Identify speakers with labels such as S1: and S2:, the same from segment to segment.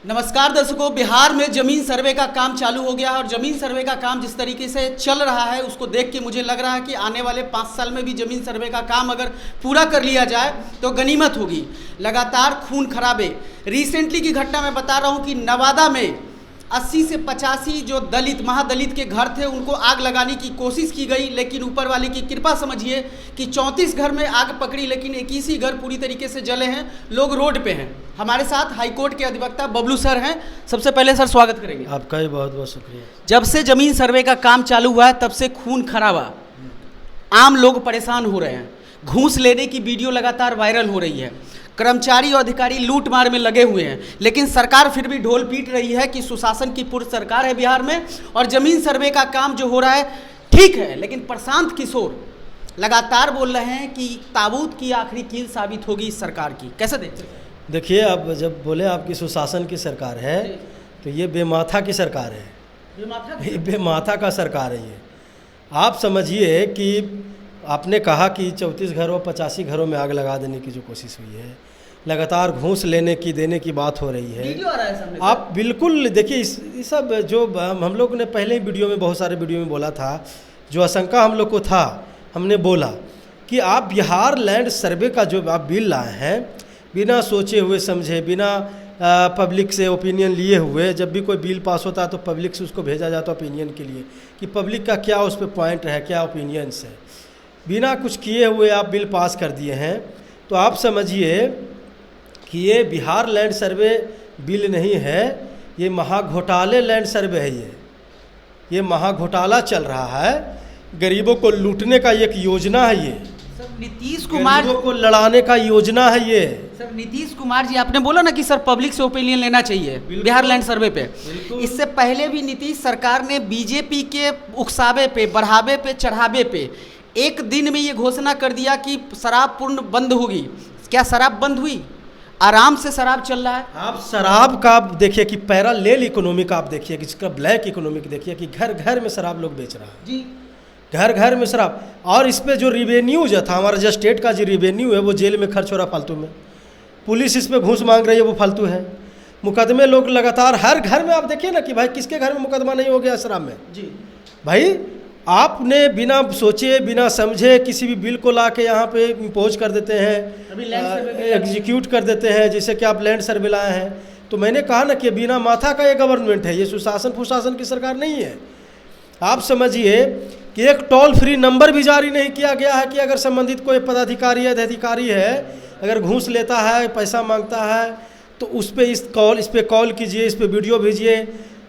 S1: नमस्कार दर्शकों, बिहार में जमीन सर्वे का काम चालू हो गया है और जमीन सर्वे का काम जिस तरीके से चल रहा है उसको देख के मुझे लग रहा है कि आने वाले 5 साल में भी जमीन सर्वे का काम अगर पूरा कर लिया जाए तो गनीमत होगी। लगातार खून खराबे, रिसेंटली की घटना मैं बता रहा हूं कि नवादा में 80 से 85 जो दलित महादलित के घर थे उनको आग लगाने की कोशिश की गई, लेकिन ऊपर वाले की कृपा समझिए कि 34 घर में आग पकड़ी, लेकिन 21 ही घर पूरी तरीके से जले हैं। लोग रोड पे हैं। हमारे साथ हाईकोर्ट के अधिवक्ता बबलू सर हैं। सबसे पहले सर स्वागत करेंगे।
S2: आपका भी बहुत बहुत शुक्रिया।
S1: जब से जमीन सर्वे का काम चालू हुआ है तब से खून खराबा, आम लोग परेशान हो रहे हैं। घूस लेने की वीडियो लगातार वायरल हो रही है। कर्मचारी और अधिकारी लूट मार में लगे हुए हैं, लेकिन सरकार फिर भी ढोल पीट रही है कि सुशासन की पूर्ण सरकार है बिहार में और जमीन सर्वे का काम जो हो रहा है ठीक है। लेकिन प्रशांत किशोर लगातार बोल रहे हैं कि ताबूत की आखिरी कील साबित होगी इस सरकार की। कैसे देखते हैं?
S2: देखिए, अब जब बोले आपकी सुशासन की सरकार है तो ये बेमाथा की सरकार है। ये बेमाथा का सरकार है। ये आप समझिए कि आपने कहा कि 34 घरों 85 घरों में आग लगा देने की जो कोशिश हुई है, लगातार घूस लेने की देने की बात हो रही है।
S1: वीडियो आ रहा है सामने।
S2: आप बिल्कुल देखिए, इस सब जो हम लोग ने पहले ही वीडियो में बहुत सारे वीडियो में बोला था, जो आशंका हम लोग को था, हमने बोला कि आप बिहार लैंड सर्वे का जो आप बिल लाए हैं, बिना सोचे हुए समझे, बिना पब्लिक से ओपिनियन लिए हुए, जब भी कोई बिल पास होता है तो पब्लिक से उसको भेजा जाता है ओपिनियन के लिए कि पब्लिक का क्या उस पर पॉइंट है, क्या ओपिनियंस है। बिना कुछ किए हुए आप बिल पास कर दिए हैं। तो आप समझिए कि ये बिहार लैंड सर्वे बिल नहीं है, ये महाघोटाले लैंड सर्वे है। ये महाघोटाला चल रहा है। गरीबों को लूटने का एक योजना है। ये
S1: सर नीतीश कुमार
S2: को लड़ाने का योजना है। ये
S1: सर नीतीश कुमार जी, आपने बोला ना कि सर पब्लिक से ओपिनियन लेना चाहिए बिहार लैंड सर्वे पे। इससे पहले भी नीतीश सरकार ने बीजेपी के उकसावे पे, बढ़ावे पे, चढ़ावे पे एक दिन में ये घोषणा कर दिया कि शराब पूर्ण बंद होगी। क्या शराब बंद हुई? आराम से शराब चल रहा है।
S2: आप शराब का आप देखिए कि पैरालेल इकोनॉमी का आप देखिए कि जिसका ब्लैक इकोनॉमिक देखिए कि घर घर में शराब लोग बेच रहा है
S1: जी,
S2: घर घर में शराब। और इस पे जो रिवेन्यू जो था हमारा, जो स्टेट का जो रिवेन्यू है वो जेल में खर्च हो रहा फालतू में। पुलिस इस पे घूस मांग रही है, वो फालतू है। मुकदमे लोग लगातार हर घर में आप देखिए ना कि भाई किसके घर में मुकदमा नहीं हो गया शराब में
S1: जी।
S2: भाई आपने बिना सोचे बिना समझे किसी भी बिल को ला के यहाँ पे इम्पोज कर देते हैं,
S1: अभी लैंड सर्वे
S2: एग्जीक्यूट कर देते हैं, जैसे कि आप लैंड सर्वे लाए हैं। तो मैंने कहा ना कि बिना माथा का ये गवर्नमेंट है, ये सुशासन फुशासन की सरकार नहीं है। आप समझिए कि एक टोल फ्री नंबर भी जारी नहीं किया गया है कि अगर संबंधित कोई पदाधिकारी या अधिकारी है, अगर घूस लेता है, पैसा मांगता है तो उस पर कॉल कीजिए, इस पर वीडियो भेजिए,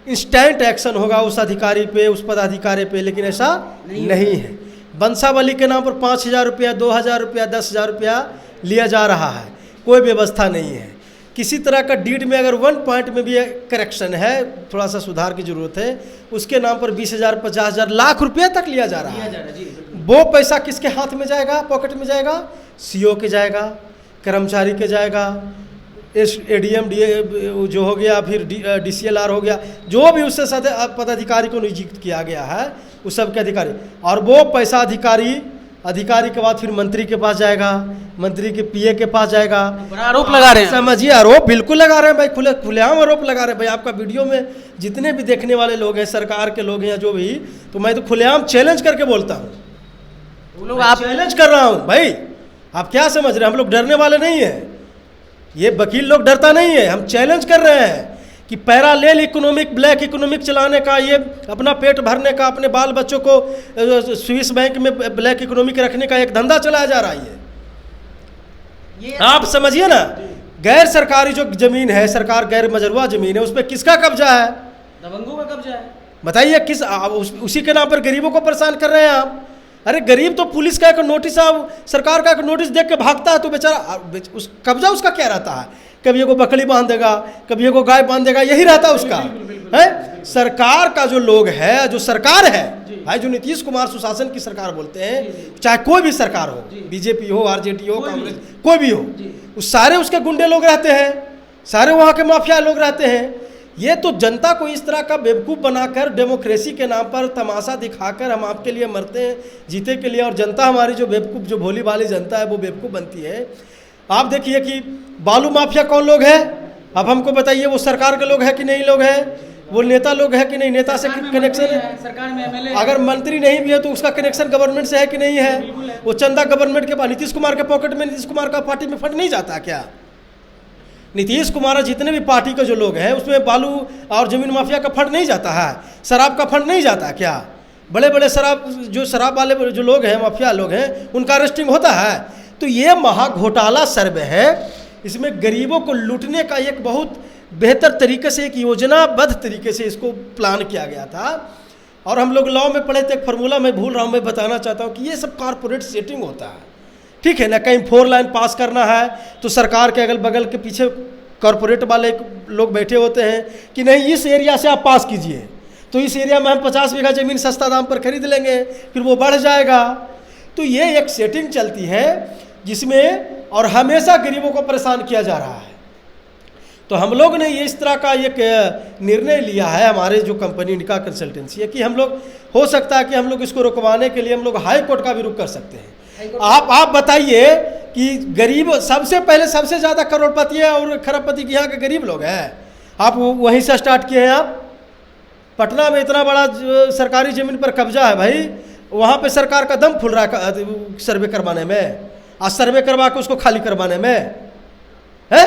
S2: इंस्टेंट एक्शन होगा उस अधिकारी पे, उस पदाधिकारी पे। लेकिन ऐसा नहीं है। बंसावली के नाम पर 5,000 रुपया, 2,000 रुपया, 10,000 रुपया लिया जा रहा है। कोई व्यवस्था नहीं है। किसी तरह का डीड में अगर 1 पॉइंट में भी करेक्शन है, थोड़ा सा सुधार की जरूरत है, उसके नाम पर 20,000, 50,000, लाख रुपया तक लिया जा रहा है। वो पैसा किसके हाथ में जाएगा? पॉकेट में जाएगा, सीओ के जाएगा, कर्मचारी के जाएगा, एडीएम जो हो गया, फिर डीसीएलआर हो गया, जो भी उससे साथ पदाधिकारी को नियुक्त किया गया है उस सब के अधिकारी। और वो पैसा अधिकारी के बाद फिर मंत्री के पास जाएगा, मंत्री के पीए के पास जाएगा।
S1: आरोप लगा रहे हैं।
S2: समझिए, आरोप बिल्कुल लगा रहे हैं भाई, खुलेआम आरोप लगा रहे हैं भाई। आपका वीडियो में जितने भी देखने वाले लोग हैं, सरकार के लोग हैं या जो भी, तो मैं तो खुलेआम चैलेंज करके बोलता हूँ।
S1: वो लोग आप
S2: चैलेंज कर रहा हूँ भाई। आप क्या समझ रहे हैं? हम लोग डरने वाले नहीं हैं। ये वकील लोग डरता नहीं है। हम चैलेंज कर रहे हैं कि पैरालेल इकोनॉमिक, ब्लैक इकोनॉमिक चलाने का, ये अपना पेट भरने का, अपने बाल बच्चों को स्विस बैंक में ब्लैक इकोनॉमिक रखने का एक धंधा चलाया जा रहा है। ये आप समझिए ना, गैर सरकारी जो जमीन है, सरकार गैर मजरूआ जमीन है, उस पर किसका कब्जा है?
S1: दबंगों का कब्जा है।
S2: बताइए किस उसी के नाम पर गरीबों को परेशान कर रहे हैं आप। अरे गरीब तो पुलिस का एक नोटिस, सरकार का एक नोटिस देख के भागता है, तो बेचारा उस कब्जा उसका क्या रहता है? कभी एगो बकरी बांध देगा, कभी एगो गाय बांध देगा, यही रहता है उसका। है सरकार का जो लोग है, जो सरकार है भाई, जो नीतीश कुमार सुशासन की सरकार बोलते हैं, चाहे कोई भी सरकार हो, बीजेपी हो, आरजेडी हो, कांग्रेस, कोई भी हो, उस सारे उसके गुंडे लोग रहते हैं, सारे वहाँ के माफिया लोग रहते हैं। ये तो जनता को इस तरह का बेवकूफ़ बनाकर, डेमोक्रेसी के नाम पर तमाशा दिखाकर हम आपके लिए मरते हैं जीते के लिए, और जनता हमारी जो बेवकूफ़, जो भोली भाली जनता है वो बेवकूफ़ बनती है। आप देखिए कि बालू माफिया कौन लोग हैं? अब हमको बताइए वो सरकार के लोग हैं कि नहीं लोग हैं, वो नेता लोग हैं कि नहीं, नेता से कनेक्शन है,
S1: सरकार में एमएलए,
S2: अगर मंत्री नहीं भी है तो उसका कनेक्शन गवर्नमेंट से है कि नहीं है, वो चंदा गवर्नमेंट के पास, नीतीश कुमार के पॉकेट में नीतीश कुमार का पार्टी में फंड नहीं जाता क्या? नीतीश कुमार जितने भी पार्टी के जो लोग हैं उसमें बालू और जमीन माफिया का फंड नहीं जाता है, शराब का फंड नहीं जाता क्या? बड़े बड़े शराब वाले जो लोग हैं, माफिया लोग हैं, उनका अरेस्टिंग होता है। तो ये महाघोटाला सर्वे है, इसमें गरीबों को लूटने का एक बहुत बेहतर तरीके से, एक योजनाबद्ध तरीके से इसको प्लान किया गया था। और हम लोग लॉ में पढ़े थे, एक फार्मूला मैं भूल रहा हूँ, मैं बताना चाहता हूँ कि ये सब कॉर्पोरेट सेटिंग होता है, ठीक है ना। कहीं 4 लाइन पास करना है तो सरकार के अगल बगल के पीछे कॉर्पोरेट वाले लोग बैठे होते हैं कि नहीं इस एरिया से आप पास कीजिए, तो इस एरिया में हम 50 बीघा ज़मीन सस्ता दाम पर खरीद लेंगे, फिर वो बढ़ जाएगा। तो ये एक सेटिंग चलती है जिसमें, और हमेशा गरीबों को परेशान किया जा रहा है। तो हम लोग ने ये इस तरह का एक निर्णय लिया है, हमारे जो कंपनी इनका कंसल्टेंसी है, कि हम लोग, हो सकता है कि हम लोग इसको रुकवाने के लिए हम लोग हाई कोर्ट का भी रुख कर सकते हैं। आप बताइए कि गरीब सबसे पहले सबसे ज़्यादा करोड़पति है और खरबपति यहाँ के गरीब लोग हैं। आप वहीं से स्टार्ट किए हैं। आप पटना में इतना बड़ा सरकारी ज़मीन पर कब्जा है भाई, वहाँ पे सरकार का दम फूल रहा है सर्वे करवाने में, आज सर्वे करवा के उसको खाली करवाने में है,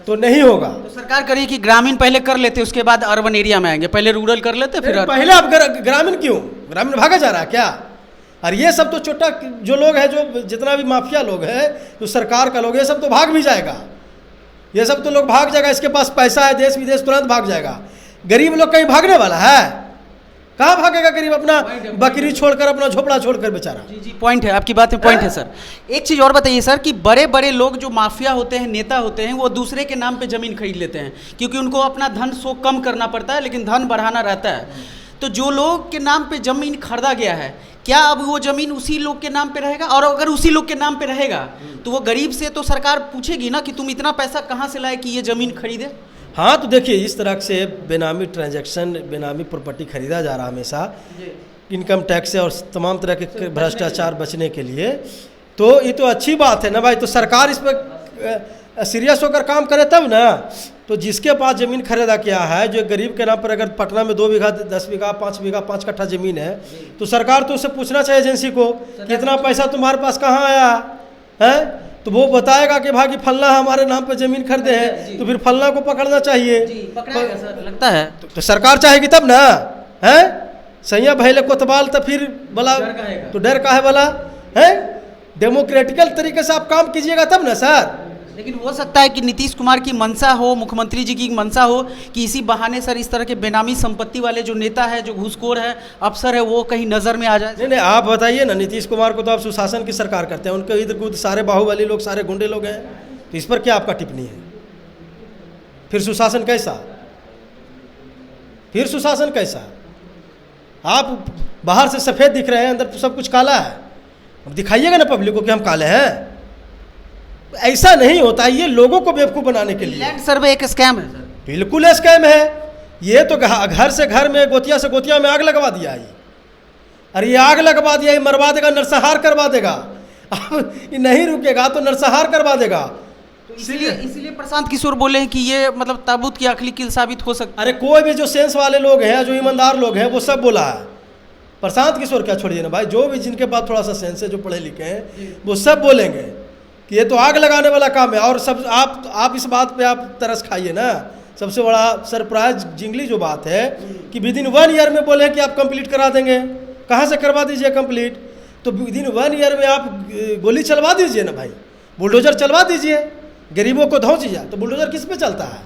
S2: तो नहीं होगा।
S1: तो सरकार करिए कि ग्रामीण पहले कर लेते, उसके बाद अर्बन एरिया में आएंगे, पहले रूरल कर लेते फिर
S2: पहले। आप ग्रामीण क्यों, ग्रामीण भागा जा रहा है क्या? और ये सब तो छोटा जो लोग हैं, जो जितना भी माफिया लोग हैं, जो सरकार का लोग, ये सब तो भाग भी जाएगा, ये सब तो लोग भाग जाएगा, इसके पास पैसा है, देश विदेश तुरंत भाग जाएगा। गरीब लोग कहीं भागने वाला है? कहाँ भागेगा गरीब? अपना बकरी छोड़कर, अपना झोपड़ा छोड़कर बेचारा।
S1: जी पॉइंट है, आपकी बात में पॉइंट है सर। एक चीज़ और बताइए सर कि बड़े बड़े लोग जो माफिया होते हैं, नेता होते हैं, वो दूसरे के नाम पे ज़मीन खरीद लेते हैं क्योंकि उनको अपना धन शो कम करना पड़ता है, लेकिन धन बढ़ाना रहता है। तो जो लोग के नाम पे ज़मीन खरीदा गया है, क्या अब वो ज़मीन उसी लोग के नाम पे रहेगा? और अगर उसी लोग के नाम पे रहेगा तो वो गरीब से तो सरकार पूछेगी ना कि तुम इतना पैसा कहाँ से लाए कि ये ज़मीन खरीदे?
S2: हाँ, तो देखिए इस तरह से बेनामी ट्रांजैक्शन, बेनामी प्रॉपर्टी खरीदा जा रहा हमेशा इनकम टैक्स से और तमाम तरह के भ्रष्टाचार बचने के लिए। तो ये तो अच्छी बात है ना भाई, तो सरकार इस पर सीरियस होकर काम करे तब ना। तो जिसके पास ज़मीन खरीदा किया है, जो गरीब के नाम पर, अगर पटना में 2 बीघा 10 बीघा 5 बीघा 5 कट्ठा ज़मीन है, तो सरकार तो उससे पूछना चाहिए एजेंसी को कि इतना पैसा तुम्हारे पास कहाँ आया है। तो वो बताएगा कि भाई फलना हमारे नाम पे ज़मीन खरीदे हैं, तो फिर फलना को पकड़ना चाहिए।
S1: पकड़ाएगा सर, लगता है
S2: तो सरकार चाहेगी तब ना है। सैया भैले कोतवाल तो फिर बोला तो डर का है बोला है। डेमोक्रेटिकल तरीके से आप काम कीजिएगा तब ना सर।
S1: लेकिन हो सकता है कि नीतीश कुमार की मंशा हो, मुख्यमंत्री जी की मंशा हो कि इसी बहाने सर इस तरह के बेनामी संपत्ति वाले जो नेता है, जो घूसखोर है, अफसर है, वो कहीं नज़र में आ जाए।
S2: नहीं, आप बताइए ना, नीतीश कुमार को तो आप सुशासन की सरकार करते हैं, उनके इर्द गिर्द सारे बाहुबली लोग, सारे गुंडे लोग हैं, तो इस पर क्या आपका टिप्पणी है? फिर सुशासन कैसा? फिर सुशासन कैसा? आप बाहर से सफ़ेद दिख रहे हैं, अंदर तो सब कुछ काला है। अब दिखाइएगा ना पब्लिक को कि हम काले हैं। ऐसा नहीं होता, ये लोगों को बेवकूफ़ बनाने के लिए।
S1: लैंड सर्वे एक स्कैम है सर।
S2: बिल्कुल स्कैम है ये। तो घर से घर में, गोतिया से गोतिया में आग लगवा दिया ये। अरे ये आग लगवा दिया, ये मरवा देगा, नरसंहार करवा देगा। अब ये नहीं रुकेगा तो नरसंहार करवा देगा।
S1: तो इसीलिए प्रशांत किशोर बोले हैं कि ये मतलब ताबूत की आखिरी कील साबित हो सकता है।
S2: अरे कोई भी जो सेंस वाले लोग हैं, जो ईमानदार लोग हैं, वो सब बोला है। प्रशांत किशोर क्या छोड़िए ना भाई, जो भी जिनके पास थोड़ा सा सेंस है, जो पढ़े लिखे हैं, वो सब बोलेंगे कि ये तो आग लगाने वाला काम है। और सब आप इस बात पे आप तरस खाइए ना। सबसे बड़ा सरप्राइज जिंगली जो बात है कि विदिन 1 ईयर में बोले कि आप कंप्लीट करा देंगे। कहाँ से करवा दीजिए कंप्लीट? तो विदिन 1 ईयर में आप गोली चलवा दीजिए ना भाई, बुलडोजर चलवा दीजिए। गरीबों को धौंचिया तो बुलडोजर किस पे चलता है?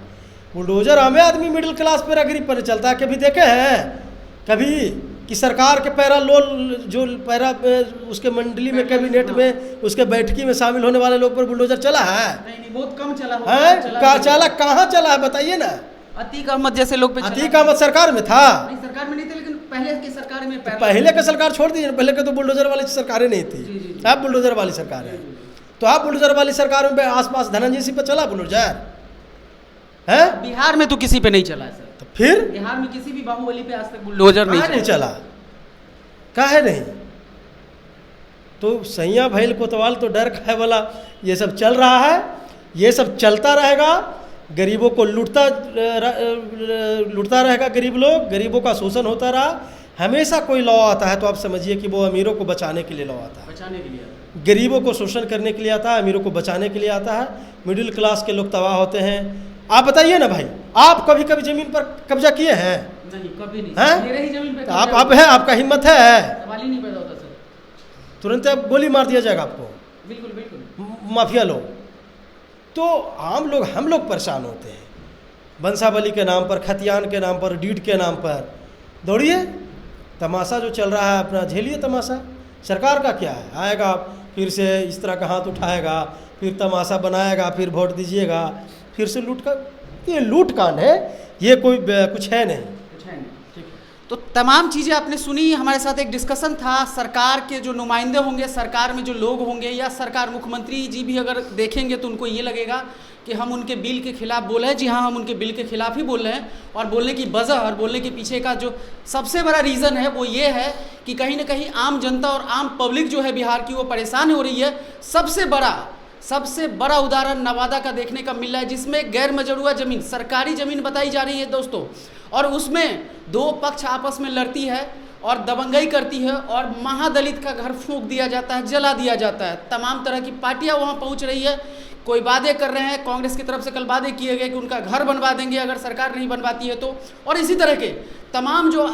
S2: बुलडोजर हमें आदमी मिडिल क्लास पे, गरीब पर चलता है। कभी देखे हैं कभी कि सरकार के पैरा लोल, जो पैरा उसके मंडली में, कैबिनेट में, उसके बैठकी में शामिल होने वाले लोग पर बुलडोजर चला है?
S1: नहीं, बहुत कम चला
S2: है। कहाँ चला है बताइए ना।
S1: अतीक अहमद जैसे लोग पे।
S2: अतीक अहमद सरकार में था?
S1: नहीं, सरकार में नहीं थे, लेकिन पहले की सरकार में।
S2: पहले की सरकार छोड़ दीजिए, पहले के तो बुलडोजर वाली सरकारें नहीं थी। अब बुलडोजर वाली सरकार है। तो आप बुलडोजर वाली सरकार में आसपास धनंजय सिंह पे चला बुलडोजर है?
S1: बिहार में तो किसी पे नहीं चला है सर।
S2: तो फिर
S1: बिहार में किसी भी बाहुबली पे आज तक बुलडोजर नहीं
S2: चला। काहे नहीं? तो सैया भैल कोतवाल तो डर खाए वाला ये सब चल रहा है, ये सब चलता रहेगा। गरीबों को लूटता रहेगा, गरीबों का शोषण होता रहा। हमेशा कोई लॉ आता है तो आप समझिए कि वो अमीरों को बचाने के लिए लॉ आता है,
S1: बचाने के लिए,
S2: गरीबों को शोषण करने के लिए आता है, अमीरों को बचाने के लिए आता है। मिडिल क्लास के लोग तबाह होते हैं। आप बताइए ना भाई, आप कभी कभी ज़मीन पर कब्जा किए हैं?
S1: नहीं, कभी नहीं।
S2: हैं?
S1: मेरे ही जमीन पे
S2: आप है, आपका हिम्मत है?
S1: सवाल ही नहीं पैदा होता सर।
S2: तुरंत अब गोली मार दिया जाएगा आपको।
S1: बिल्कुल बिल्कुल।
S2: माफिया लोग तो हम लोग परेशान होते हैं। बंसावली के नाम पर, खतियान के नाम पर, डीड के नाम पर दौड़िए। तमाशा जो चल रहा है अपना झेलिए तमाशा। सरकार का क्या है, आएगा फिर से इस तरह का हाथ उठाएगा, फिर तमाशा बनाएगा, फिर वोट दीजिएगा, फिर से लूट का। ये लूट कांड है, ये कोई कुछ है नहीं।
S1: तो तमाम चीज़ें आपने सुनी। हमारे साथ एक डिस्कशन था। सरकार के जो नुमाइंदे होंगे, सरकार में जो लोग होंगे, या सरकार मुख्यमंत्री जी भी अगर देखेंगे तो उनको ये लगेगा कि हम उनके बिल के खिलाफ बोल रहे हैं। जी हाँ, हम उनके बिल के खिलाफ ही बोल रहे हैं। और बोलने की वजह और बोलने के पीछे का जो सबसे बड़ा रीज़न है वो ये है कि कहीं ना कहीं आम जनता और आम पब्लिक जो है बिहार की, वो परेशान हो रही है। सबसे बड़ा उदाहरण नवादा का देखने का मिल रहा है, जिसमें गैर मजरूआ ज़मीन, सरकारी ज़मीन बताई जा रही है दोस्तों, और उसमें दो पक्ष आपस में लड़ती है और दबंगई करती है, और महादलित का घर फूंक दिया जाता है, जला दिया जाता है। तमाम तरह की पार्टियां वहां पहुंच रही है। कोई वादे कर रहे हैं, कांग्रेस की तरफ से कल वादे किए गए कि उनका घर बनवा देंगे अगर सरकार नहीं बनवाती है तो। और इसी तरह के तमाम जो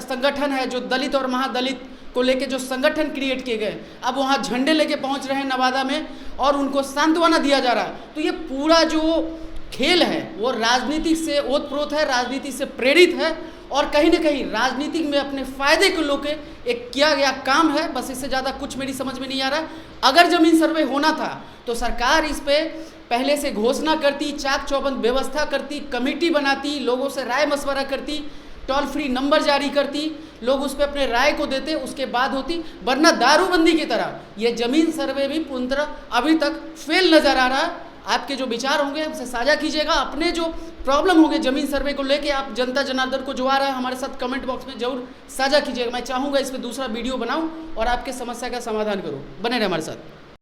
S1: संगठन है, जो दलित और महादलित को लेके जो संगठन क्रिएट किए गए, अब वहाँ झंडे लेके पहुँच रहे हैं नवादा में और उनको सांत्वना दिया जा रहा है। तो ये पूरा जो खेल है वो राजनीति से ओतप्रोत है, राजनीति से प्रेरित है, और कहीं ना कहीं राजनीतिक में अपने फायदे को लेके एक किया गया काम है। बस इससे ज़्यादा कुछ मेरी समझ में नहीं आ रहा है। अगर ज़मीन सर्वे होना था तो सरकार इस पे पहले से घोषणा करती, चाक चौबंद व्यवस्था करती, कमेटी बनाती, लोगों से राय मशवरा करती, टोल फ्री नंबर जारी करती, लोग उस पर अपने राय को देते, उसके बाद होती। वरना दारूबंदी की तरह ये ज़मीन सर्वे भी पूर्ण तरह अभी तक फेल नज़र आ रहा है। आपके जो विचार होंगे हमसे साझा कीजिएगा। अपने जो प्रॉब्लम होंगे ज़मीन सर्वे को लेके, आप जनता जनार्दन को जो आ रहा है हमारे साथ कमेंट बॉक्स में जरूर साझा कीजिएगा। मैं चाहूँगा इस पर दूसरा वीडियो बनाऊँ और आपके समस्या का समाधान करूँ। बने रहे हमारे साथ।